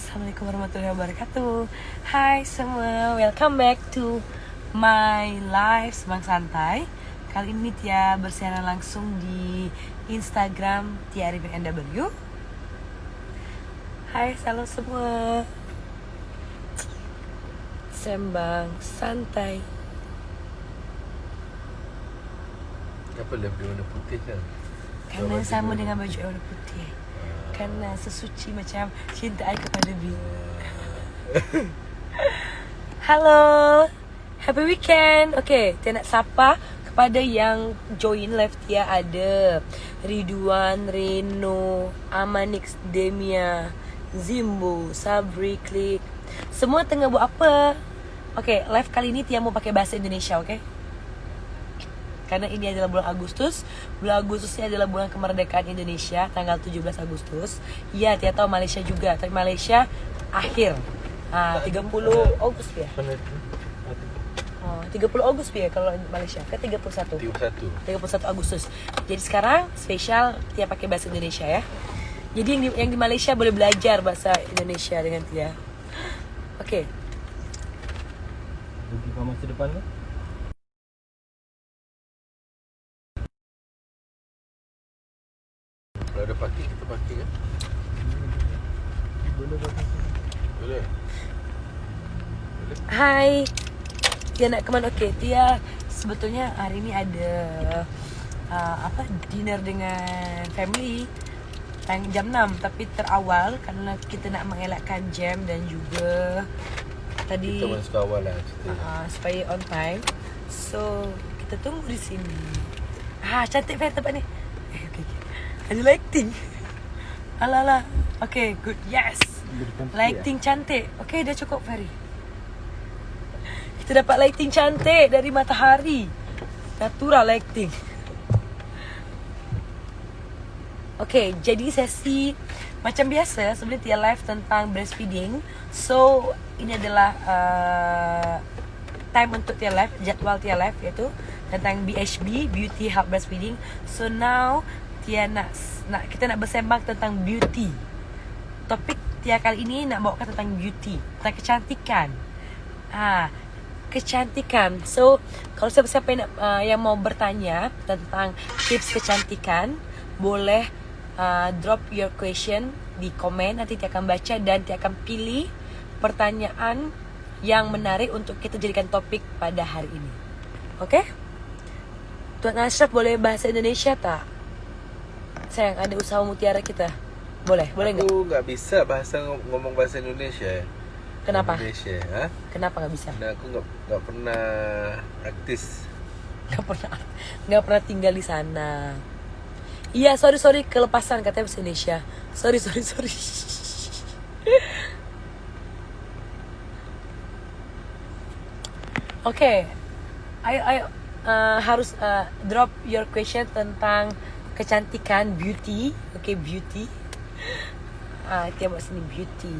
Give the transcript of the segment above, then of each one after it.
Assalamualaikum warahmatullahi wabarakatuh. Hai semua, welcome back to my live Semang Santai. Kali ini Tia bersiaran langsung di Instagram Tia Arifin NW. Hai, salam semua. Sembang Santai. Apa lebih warna putih kan? Karena sama dengan baju warna putih. Karena sesuci macam cinta I kepada B. Halo, happy weekend. Okay, Tia nak sapa kepada yang join live Tia ada Ridwan, Reno, Amanix, Demia, Zimbo, Sabri, Klik. Semua tengah buat apa? Okay, live kali ini Tia mau pakai bahasa Indonesia, okay? Karena ini adalah bulan Agustus. Bulan Agustus ini adalah bulan kemerdekaan Indonesia, tanggal 17 Agustus. Iya, Tia tahu Malaysia juga, tapi Malaysia akhir 30 Agustus ya. 30 Agustus ya kalau Malaysia. Ke 31 Agustus. Jadi sekarang spesial Tia pakai bahasa Indonesia ya. Jadi yang di Malaysia boleh belajar bahasa Indonesia dengan Tia. Oke. Pergi ke masa depan tu. Kalau ada parking, kita parking kan? Boleh pakai. Boleh? Hai. Tia nak kemana? Okey, Tia sebetulnya hari ini ada dinner dengan family jam 6 tapi terawal karena kita nak mengelakkan jam dan juga tadi Kita masuk awal lah cerita. supaya on time. So, kita tunggu di sini. Cantik Fer tempat ni. Okay. Ada lighting. Alah. Okay, good. Yes. Lighting cantik. Okay, dah cukup Ferry. Kita dapat lighting cantik dari matahari. Natural lighting. Okay, jadi sesi macam biasa sebelum Tia live tentang breastfeeding. So, ini adalah time untuk Tia live, jadual Tia live iaitu tentang BHB, Beauty Help Breastfeeding. So now Tia kita nak bersembang tentang beauty. Topik Tia kali ini nak bawakan tentang beauty, tentang kecantikan. Kecantikan. So, kalau siapa-siapa yang mau bertanya tentang tips kecantikan, boleh drop your question di komen. Nanti Tia akan baca dan Tia akan pilih pertanyaan yang menarik untuk kita jadikan topik pada hari ini. Okey? Tuan Ashraf boleh bahasa Indonesia tak? Sayang, ada usaha mutiara kita. Boleh enggak? Aku tak bisa ngomong bahasa Indonesia. Kenapa? Indonesia, Kenapa enggak bisa? Karena aku tak pernah praktis. Enggak pernah tinggal di sana. Iya, sorry kelepasan katanya bahasa Indonesia. Sorry. Okay, ayo harus drop your question tentang kecantikan, beauty. Okay, beauty. Tia buat sini beauty.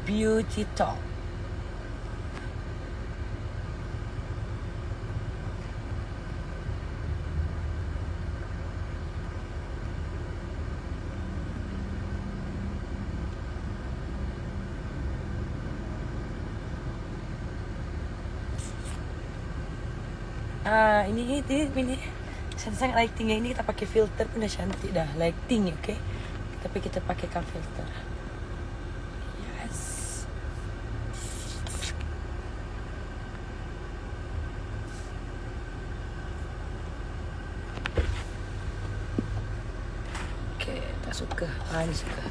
Beauty talk. Ini sangat lighting ini kita pakai filter pun dah cantik dah. Lighting, okay? Tapi kita pakaikan filter. Yes. Okay, tak suka. Ni suka.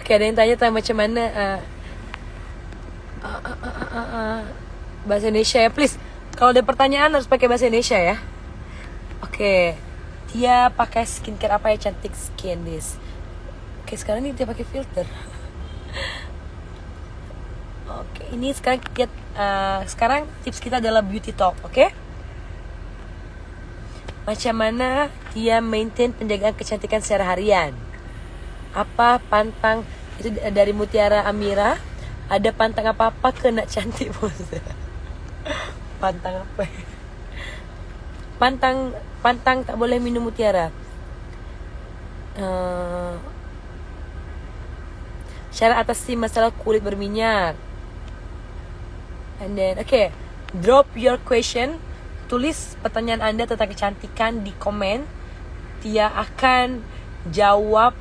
Okay, ada yang tanya macam mana bahasa Indonesia ya, please. Kalau ada pertanyaan harus pakai bahasa Indonesia ya. Oke. Tia pakai skincare apa ya cantik skin this. Oke, sekarang ini Tia pakai filter. Oke, ini sekarang tips kita adalah beauty talk, oke? Macam mana Tia maintain penjagaan kecantikan secara harian? Apa pantang itu dari Mutiara Amira? Ada pantang apa-apa ke nak cantik bos? Pantang apa? pantang tak boleh minum mutiara. Cara atasi masalah kulit berminyak. And then, okay, drop your question. Tulis pertanyaan Anda tentang kecantikan di komen. Tia akan jawab.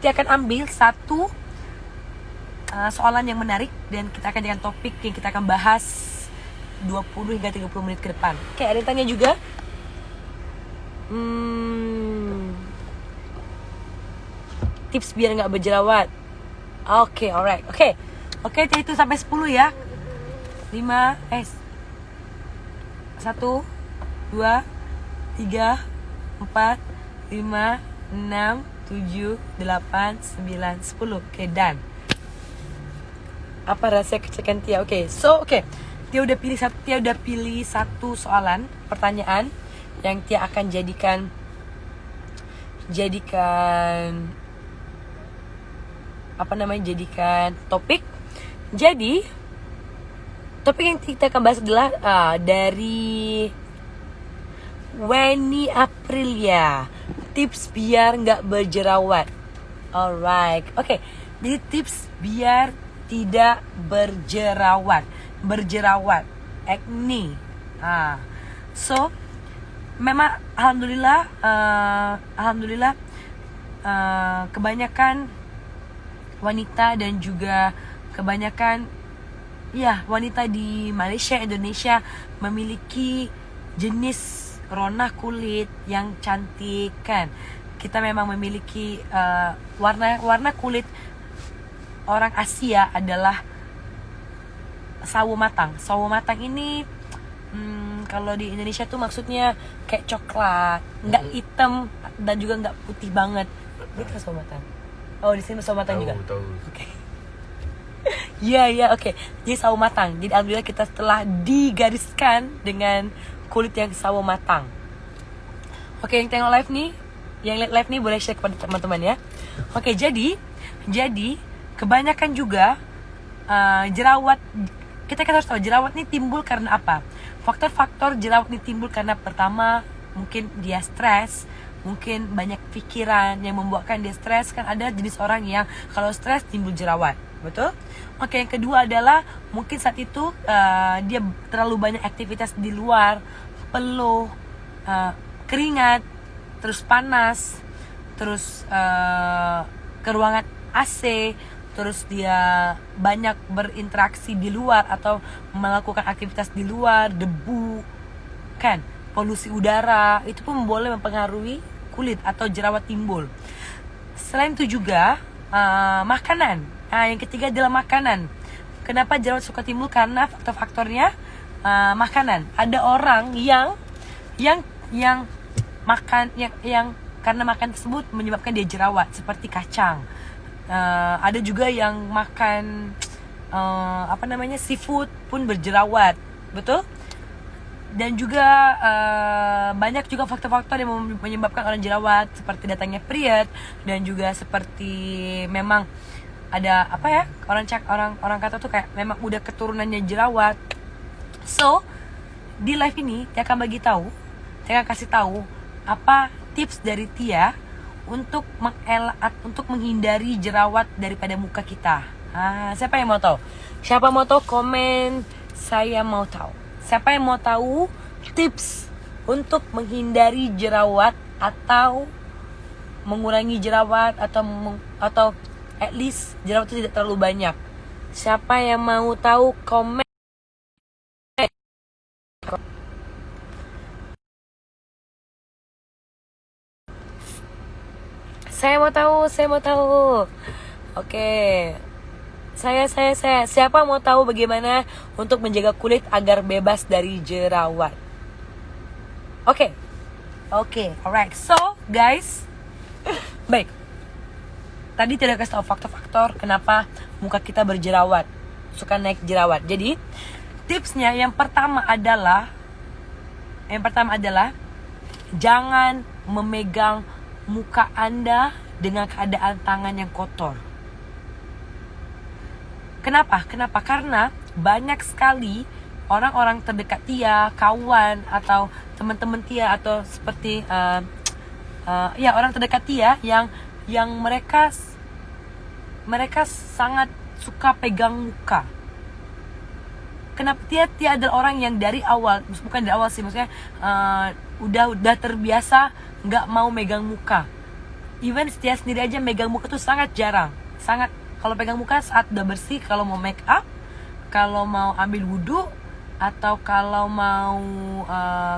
Tia akan ambil satu soalan yang menarik dan kita akan jadikan topik yang kita akan bahas 20 hingga 30 menit ke depan. Oke, ada yang tanya juga? Tips biar nggak berjerawat. Oke, alright. Oke, Tia itu sampai 10 ya. 1, 2, 3, 4, 5, 6, 7, 8, 9, 10. Oke, done. Apa rahasia kecantikan Tia? Oke. Tia udah pilih satu soalan, pertanyaan yang Tia akan jadikan topik. Jadi topik yang kita akan bahas adalah dari Weni Aprilia, tips biar nggak berjerawat. Alright, oke. Jadi tips biar tidak berjerawat, acne. So memang alhamdulillah kebanyakan wanita dan juga kebanyakan wanita di Malaysia, Indonesia memiliki jenis rona kulit yang cantik kan. Kita memang memiliki warna kulit orang Asia adalah sawo matang. Sawo matang ini kalau di Indonesia tuh maksudnya kayak coklat, nggak hitam dan juga nggak putih banget. Gitu sawo matang. Oh, di sini sawo matang juga. Tahu. Oke. Iya, oke. Jadi sawo matang. Jadi alhamdulillah kita telah digariskan dengan kulit yang sawo matang. Oke, yang tengok live nih, yang lihat live nih boleh share kepada teman-teman ya. Oke, jadi kebanyakan juga jerawat, kita harus tahu jerawat ini timbul karena apa. Faktor-faktor jerawat ini timbul karena pertama mungkin dia stres, mungkin banyak pikiran yang membuatkan dia stres. Kan ada jenis orang yang kalau stres timbul jerawat, betul? Oke, yang kedua adalah mungkin saat itu dia terlalu banyak aktivitas di luar, peluh, keringat, terus panas, terus ke ruangan AC, terus dia banyak berinteraksi di luar atau melakukan aktivitas di luar, debu, kan, polusi udara, itu pun boleh mempengaruhi kulit atau jerawat timbul. Selain itu juga makanan. Yang ketiga adalah makanan. Kenapa jerawat suka timbul? Karena faktor-faktornya makanan. Ada orang yang makan yang karena makan tersebut menyebabkan dia jerawat, seperti kacang. Ada juga yang makan seafood pun berjerawat, betul? Dan juga banyak juga faktor-faktor yang menyebabkan orang jerawat, seperti datangnya period, dan juga seperti memang ada orang kata tuh kayak memang udah keturunannya jerawat. So di live ini Tia akan kasih tahu apa tips dari Tia untuk menghindari jerawat daripada muka kita. Siapa yang mau tahu? Siapa mau tahu? Komen, saya mau tahu. Siapa yang mau tahu tips untuk menghindari jerawat atau mengurangi jerawat atau at least jerawat itu tidak terlalu banyak? Siapa yang mau tahu? Komen. Saya mau tahu. Oke. Saya. Siapa mau tahu bagaimana untuk menjaga kulit agar bebas dari jerawat? Oke, alright. So, guys, baik. Tadi tidak kasih tahu faktor-faktor kenapa muka kita berjerawat, suka naik jerawat. Jadi, tipsnya yang pertama adalah jangan memegang muka Anda dengan keadaan tangan yang kotor. Kenapa? Karena banyak sekali orang-orang terdekat Tia, kawan atau teman-teman Tia atau seperti ya orang terdekat Tia yang mereka sangat suka pegang muka. Kenapa Tia adalah orang yang dari awal, bukan dari awal sih, maksudnya udah terbiasa nggak mau megang muka. Even Tia sendiri aja megang muka tuh sangat jarang. Sangat, kalau pegang muka saat udah bersih, kalau mau make up, kalau mau ambil wudhu, atau kalau mau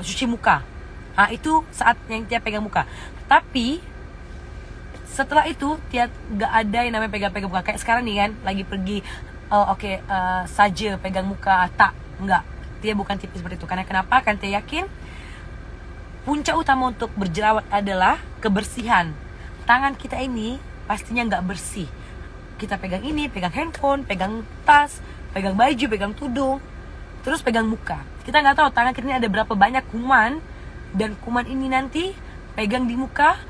cuci muka. Nah itu saat yang Tia pegang muka. Tapi setelah itu Tia nggak ada yang namanya pegang-pegang muka. Kayak sekarang nih kan, lagi pergi saja pegang muka, tak, enggak. Tia bukan tipe seperti itu. Karena kenapa? Kan Tia yakin puncak utama untuk berjerawat adalah kebersihan. Tangan kita ini pastinya nggak bersih. Kita pegang ini, pegang handphone, pegang tas, pegang baju, pegang tudung, terus pegang muka. Kita nggak tahu tangan kita ini ada berapa banyak kuman, dan kuman ini nanti pegang di muka.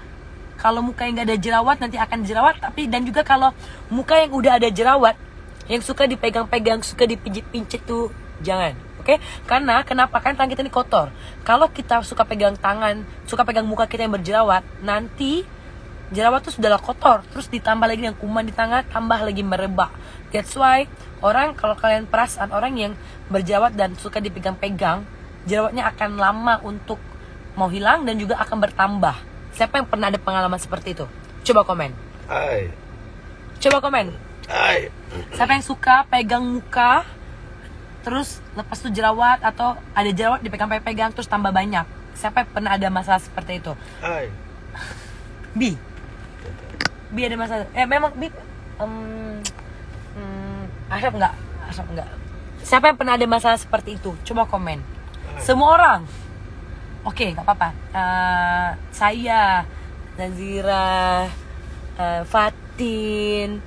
Kalau muka yang nggak ada jerawat nanti akan jerawat. Tapi dan juga kalau muka yang udah ada jerawat, yang suka dipegang-pegang, suka dipijit-pincit tuh jangan, oke? Karena kenapa? Kan tangan kita ini kotor. Kalau kita suka pegang tangan, suka pegang muka kita yang berjerawat, nanti jerawat tuh sudahlah kotor, terus ditambah lagi dengan kuman di tangan, tambah lagi merebak. That's why kalau kalian perasaan orang yang berjerawat dan suka dipegang-pegang, jerawatnya akan lama untuk mau hilang dan juga akan bertambah. Siapa yang pernah ada pengalaman seperti itu? Coba komen. Coba komen. Siapa yang suka pegang muka terus lepas tuh jerawat, atau ada jerawat dipegang-pegang terus tambah banyak? Siapa yang pernah ada masalah seperti itu? Bi ada masalah. Memang Bi Ashraf enggak. Siapa yang pernah ada masalah seperti itu? Coba komen. Semua orang. Oke, enggak apa-apa. Saya, Nazira, Fatin.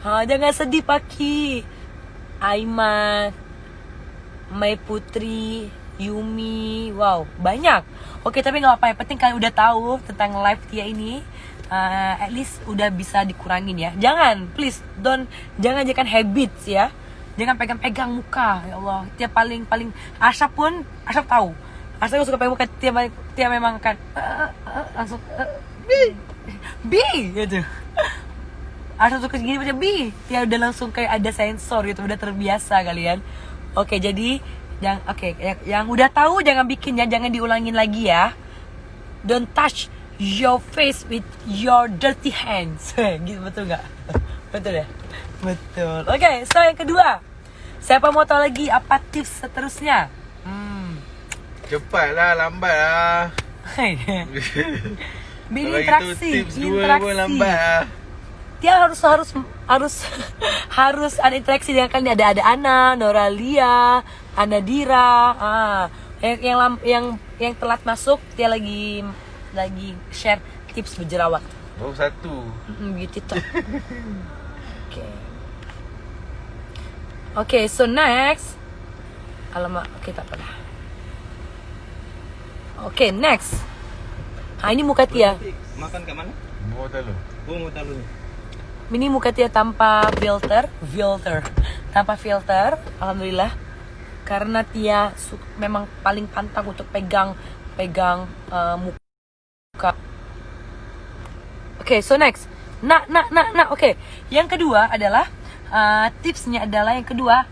Jangan sedih Paki, Aiman, Mai Putri, Yumi, wow banyak. Oke, tapi nggak apa-apa, yang penting kalian udah tahu tentang live Tia ini. At least udah bisa dikurangin ya. Jangan, please jangan jadikan habits ya. Jangan pegang-pegang muka, ya Allah. Tia paling Ashraf tahu. Ashraf suka pegang muka. Tia memang kan langsung bi gitu. Asal suka segini macam bi, Tia udah langsung kayak ada sensor gitu, udah terbiasa kalian. Oke, jadi yang udah tahu jangan bikin ya, jangan diulangin lagi ya. Don't touch your face with your dirty hands. Gitu, betul nggak? Betul ya? Betul. Oke, so yang kedua, siapa mau tahu lagi apa tips seterusnya? Cepatlah, lambatlah. Bini interaksi. Lambat lah. Dia harus ada interaksi dengan kalian. Ada Ana, Noralia, Anadira, yang telat masuk. Dia lagi share tips berjerawat. Baru satu. Beauty talk. Okay, so next. Alamak, tak pernah. Okay, next. Ini muka Tia. Makan ke mana? Mau tahu. Mau tahu. Ini muka Tia tanpa filter, tanpa filter, alhamdulillah. Karena Tia memang paling pantang untuk pegang muka. Oke, so next. Oke. Yang kedua adalah tipsnya adalah yang kedua,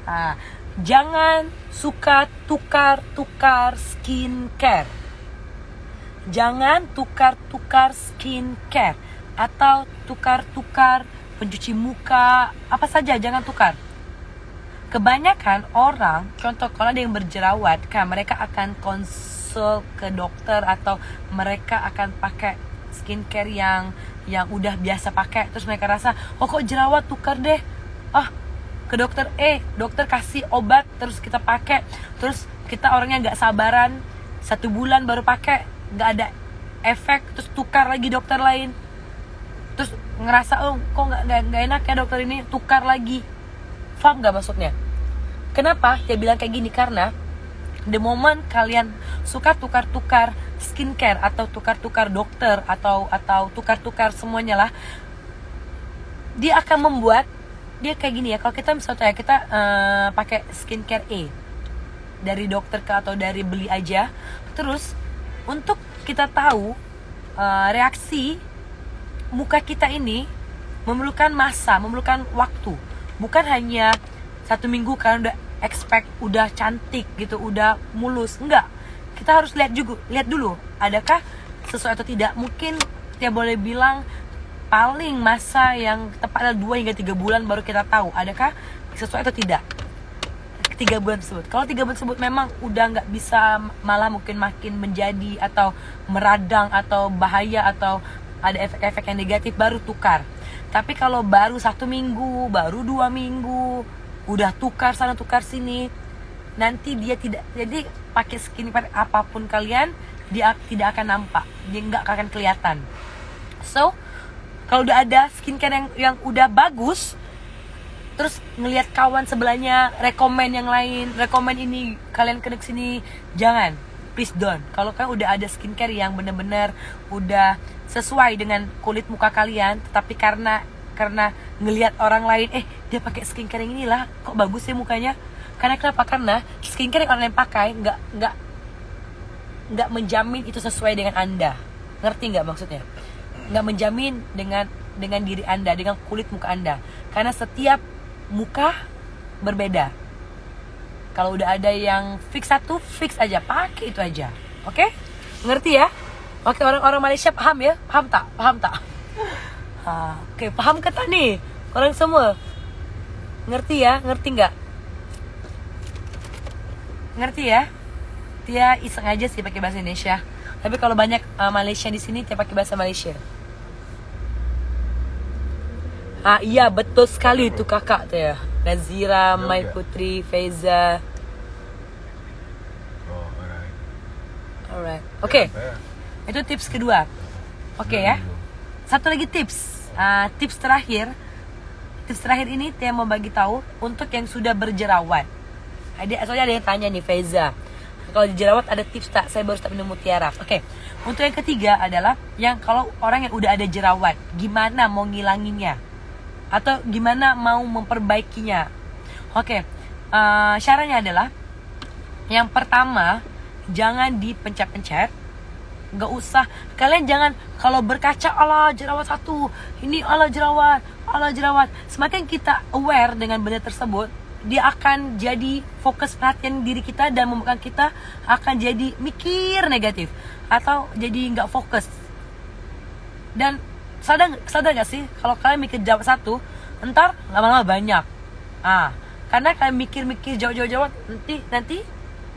jangan suka tukar-tukar skincare. Jangan tukar-tukar skincare atau tukar-tukar pencuci muka, apa saja jangan tukar. Kebanyakan orang, contoh kalau ada yang berjerawat, kan mereka akan konsul ke dokter atau mereka akan pakai skincare yang udah biasa pakai, terus mereka rasa, kok jerawat, tukar deh. Ke dokter dokter kasih obat, terus kita pakai, terus kita orangnya nggak sabaran, 1 bulan baru pakai, nggak ada efek, terus tukar lagi dokter lain. Terus ngerasa kok nggak enak ya dokter ini, tukar lagi. Paham nggak maksudnya? Kenapa dia bilang kayak gini? Karena the moment kalian suka tukar-tukar skincare atau tukar-tukar dokter atau tukar-tukar semuanya lah, dia akan membuat dia kayak gini ya. Kalau kita misalnya kita pakai skincare A, dari dokter ke atau dari beli aja. Terus untuk kita tahu reaksi muka kita ini memerlukan masa, memerlukan waktu. Bukan hanya 1 minggu kan udah expect udah cantik gitu, udah mulus. Enggak. Kita harus lihat dulu adakah sesuai atau tidak. Mungkin kita boleh bilang paling masa yang tepat adalah 2 hingga 3 bulan baru kita tahu adakah sesuai atau tidak 3 bulan tersebut. Kalau 3 bulan tersebut memang udah nggak bisa, malah mungkin makin menjadi atau meradang atau bahaya atau ada efek-efek yang negatif, baru tukar. Tapi kalau baru 1 minggu, baru 2 minggu udah tukar sana tukar sini, nanti dia tidak, jadi pakai skincare apapun kalian, dia tidak akan nampak, dia nggak akan kelihatan. So kalau udah ada skincare yang udah bagus, terus ngelihat kawan sebelahnya rekomen yang lain, rekomen ini kalian kena kesini, jangan, please don't. Kalau kan udah ada skincare yang benar-benar udah sesuai dengan kulit muka kalian, tetapi karena ngelihat orang lain, dia pakai skincare yang inilah, kok bagus sih mukanya. Karena kenapa? Karena skincare yang orang lain pakai nggak menjamin itu sesuai dengan Anda. Ngerti nggak maksudnya? Nggak menjamin dengan diri Anda, dengan kulit muka Anda. Karena setiap muka berbeda. Kalau udah ada yang fix satu, fix aja, pakai itu aja. Oke? Ngerti ya? Oke, orang-orang Malaysia paham ya? Paham tak? Oke, paham kata nih orang semua? Ngerti ya? Ngerti nggak? Ngerti ya? Dia iseng aja sih pakai bahasa Indonesia. Tapi kalau banyak Malaysia di sini, dia pakai bahasa Malaysia. Iya, betul sekali itu kakak tuh ya. Nazira, Mai Putri, Faiza. Oh, Alright. Oke. Itu tips kedua. Oke ya. Satu lagi tips. Tips terakhir ini saya mau bagi tahu untuk yang sudah berjerawat. Soalnya ada yang tanya nih, Faiza, kalau jerawat ada tips tak? Saya baru minum mutiara. Oke. Untuk yang ketiga adalah yang kalau orang yang udah ada jerawat, gimana mau ngilanginnya? Atau gimana mau memperbaikinya? Oke. Caranya adalah yang pertama, jangan dipencet-pencet. Gak usah, kalian jangan kalau berkaca, ala jerawat satu, ini ala jerawat. Semakin kita aware dengan benda tersebut, dia akan jadi fokus perhatian diri kita dan membuat kita akan jadi mikir negatif atau jadi nggak fokus. Dan sadar gak sih kalau kalian mikir jerawat satu, entar lama-lama banyak. Karena kalian mikir jauh-jauh nanti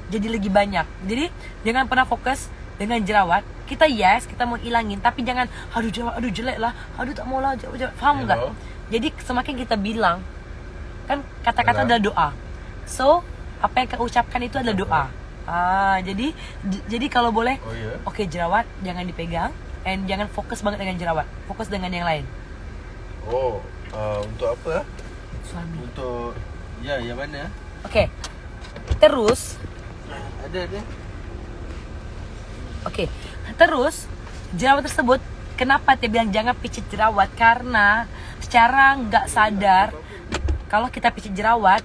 jadi lagi banyak. Jadi jangan pernah fokus dengan jerawat. Kita mau ilangin, tapi jangan jerawat, jelek lah, tak mau lah jerawat. Paham nggak? Jadi semakin kita bilang, kan kata-kata adalah doa. So apa yang kau ucapkan itu adalah doa. Jadi kalau boleh, oke, jerawat jangan dipegang, and jangan fokus banget dengan jerawat, fokus dengan yang lain. Untuk apa? Suami. Untuk yang mana? Oke. Terus Ada. Oke. Terus jerawat tersebut, kenapa dia bilang jangan picit jerawat? Karena secara nggak sadar, kalau kita picit jerawat,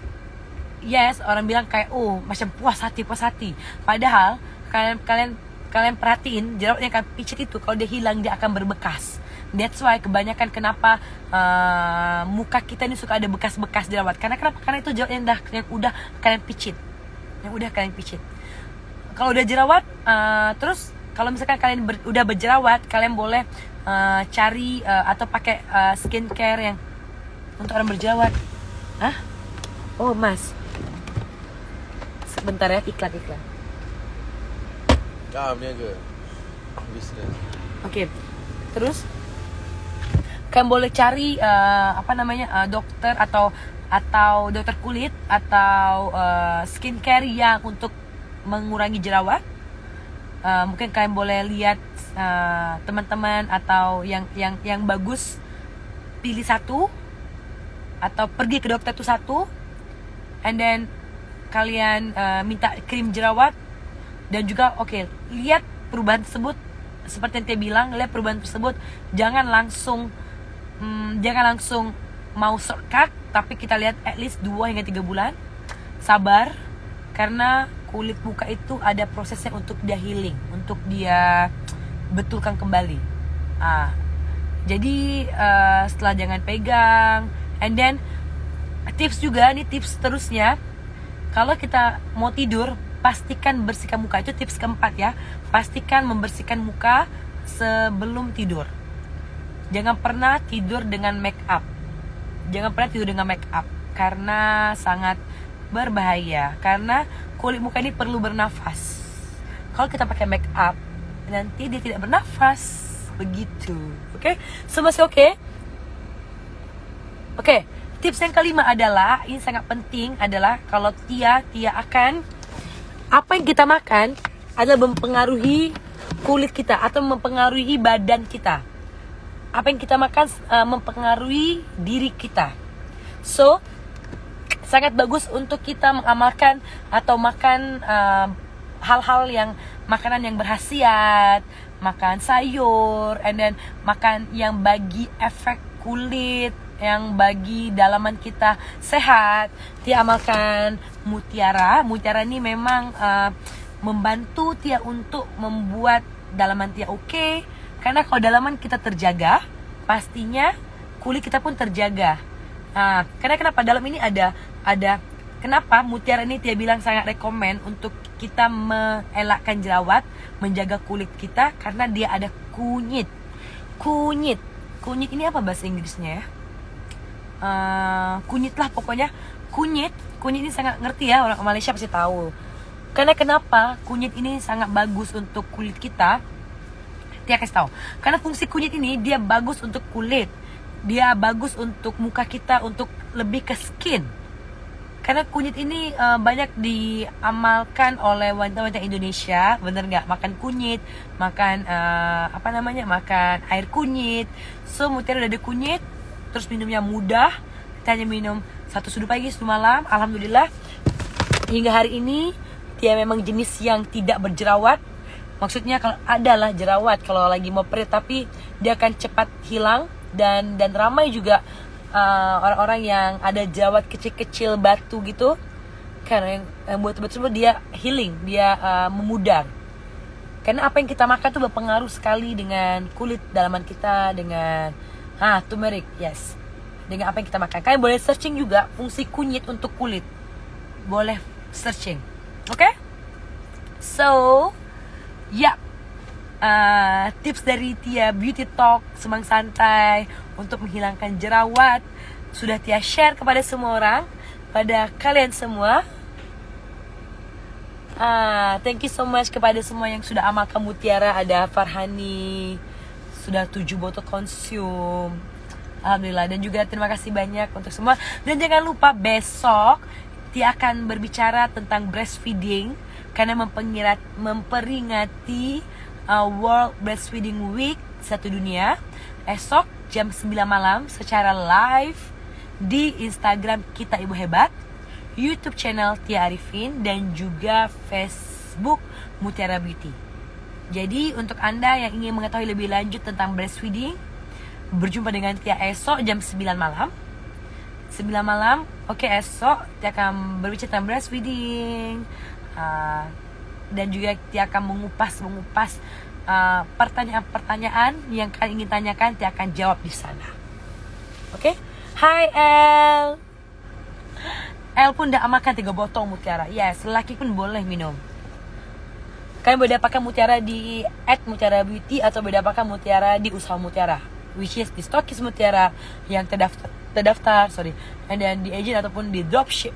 orang bilang kayak macam puas hati. Padahal kalian perhatiin jerawat yang kalian picit itu, kalau dia hilang dia akan berbekas. That's why kebanyakan kenapa muka kita ini suka ada bekas-bekas jerawat. Karena itu jerawat yang udah kalian picit. Kalau udah jerawat, terus kalau misalkan kalian udah berjerawat, kalian boleh cari atau pakai skincare yang untuk orang berjerawat. Oh mas, sebentar ya, iklan. Berniaga bisnes. Oke. Terus kalian boleh cari dokter atau dokter kulit atau skincare yang untuk mengurangi jerawat. Mungkin kalian boleh lihat teman-teman atau yang bagus, pilih satu atau pergi ke dokter itu satu, and then kalian minta krim jerawat. Dan juga lihat perubahan tersebut, seperti yang dia bilang, lihat perubahan tersebut. Jangan langsung mau shortcut, tapi kita lihat at least 2 hingga 3 bulan. Sabar, karena kulit muka itu ada prosesnya untuk dia healing, untuk dia betulkan kembali. Jadi setelah jangan pegang, and then tips juga nih, tips terusnya, kalau kita mau tidur pastikan bersihkan muka. Itu tips keempat ya, pastikan membersihkan muka sebelum tidur. Jangan pernah tidur dengan make up. Karena sangat berbahaya, karena kulit muka ini perlu bernafas. Kalau kita pakai make up, nanti dia tidak bernafas. Begitu. Oke? So masih oke? Oke, tips yang kelima adalah, ini sangat penting, adalah kalau Tia akan, apa yang kita makan adalah mempengaruhi kulit kita atau mempengaruhi badan kita. Apa yang kita makan mempengaruhi diri kita. So, sangat bagus untuk kita mengamalkan atau makan hal-hal yang, makanan yang berkhasiat, makan sayur, and then makan yang bagi efek kulit, yang bagi dalaman kita sehat. Tia amalkan mutiara. Mutiara ini memang membantu Tia untuk membuat dalaman Tia oke. Karena kalau dalaman kita terjaga, pastinya kulit kita pun terjaga. Karena kenapa dalam ini ada kenapa mutiara ini Tia bilang sangat rekomen untuk kita mengelakkan jerawat, menjaga kulit kita, karena dia ada kunyit. Kunyit ini apa bahasa Inggrisnya ya? Kunyit lah pokoknya. Kunyit ini sangat ngerti ya, orang Malaysia pasti tahu. Karena kenapa kunyit ini sangat bagus untuk kulit kita? Tia kasih tahu. Karena fungsi kunyit ini dia bagus untuk kulit, dia bagus untuk muka kita, untuk lebih ke skin. Karena kunyit ini banyak diamalkan oleh wanita-wanita Indonesia, bener nggak? Makan kunyit, makan makan air kunyit. So mutiara udah ada kunyit, terus minumnya mudah. Kita hanya minum 1 sudu pagi, 1 malam. Alhamdulillah hingga hari ini Tia memang jenis yang tidak berjerawat. Maksudnya kalau adalah jerawat kalau lagi mau period, tapi dia akan cepat hilang. Dan ramai juga orang-orang yang ada jerawat kecil-kecil batu gitu, karena yang buat tersebut dia healing, dia memudar. Karena apa yang kita makan tuh berpengaruh sekali dengan kulit dalaman kita, dengan turmeric, yes, dengan apa yang kita makan. Kalian boleh searching juga fungsi kunyit untuk kulit, boleh searching, oke? So tips dari Tia Beauty Talk Semang Santai untuk menghilangkan jerawat sudah Tia share kepada semua orang, pada kalian semua. Thank you so much kepada semua yang sudah amalkan mutiara. Ada Farhani sudah 7 botol consume, alhamdulillah. Dan juga terima kasih banyak untuk semua. Dan jangan lupa besok Tia akan berbicara tentang breastfeeding, karena memperingati World Breastfeeding Week sedunia. Esok jam 9 malam secara live di Instagram Kita Ibu Hebat, YouTube channel Tia Arifin, dan juga Facebook Mutiara Beauty. Jadi untuk Anda yang ingin mengetahui lebih lanjut tentang breastfeeding, berjumpa dengan Tia esok jam 9 malam. 9 malam, oke, esok Tia akan berbicara tentang breastfeeding. Dan juga Tia akan mengupas pertanyaan-pertanyaan yang kalian ingin tanyakan. Tia akan jawab di sana. Oke? Hai El pun dah amalkan 3 botol mutiara. Yes, lelaki pun boleh minum. Kalian boleh dapatkan mutiara di @mutiara_beauty atau boleh dapatkan mutiara di Usaha Mutiara, which is di stokis mutiara yang terdaftar, and then di agent ataupun di dropship.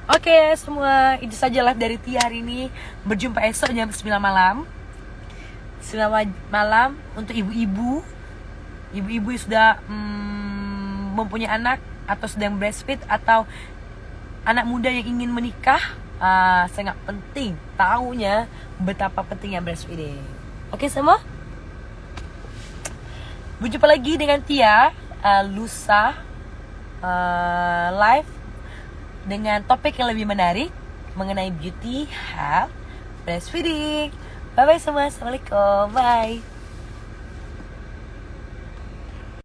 Oke, semua itu saja live dari Tia hari ini. Berjumpa esok jam 9 malam. 9 malam untuk ibu-ibu yang sudah mempunyai anak atau sedang breastfeed, atau anak muda yang ingin menikah. Sangat penting tahunya betapa pentingnya breastfeeding. Oke semua? Berjumpa lagi dengan Tia lusa live dengan topik yang lebih menarik mengenai beauty, health, breastfeeding. Bye bye semua, assalamualaikum, bye.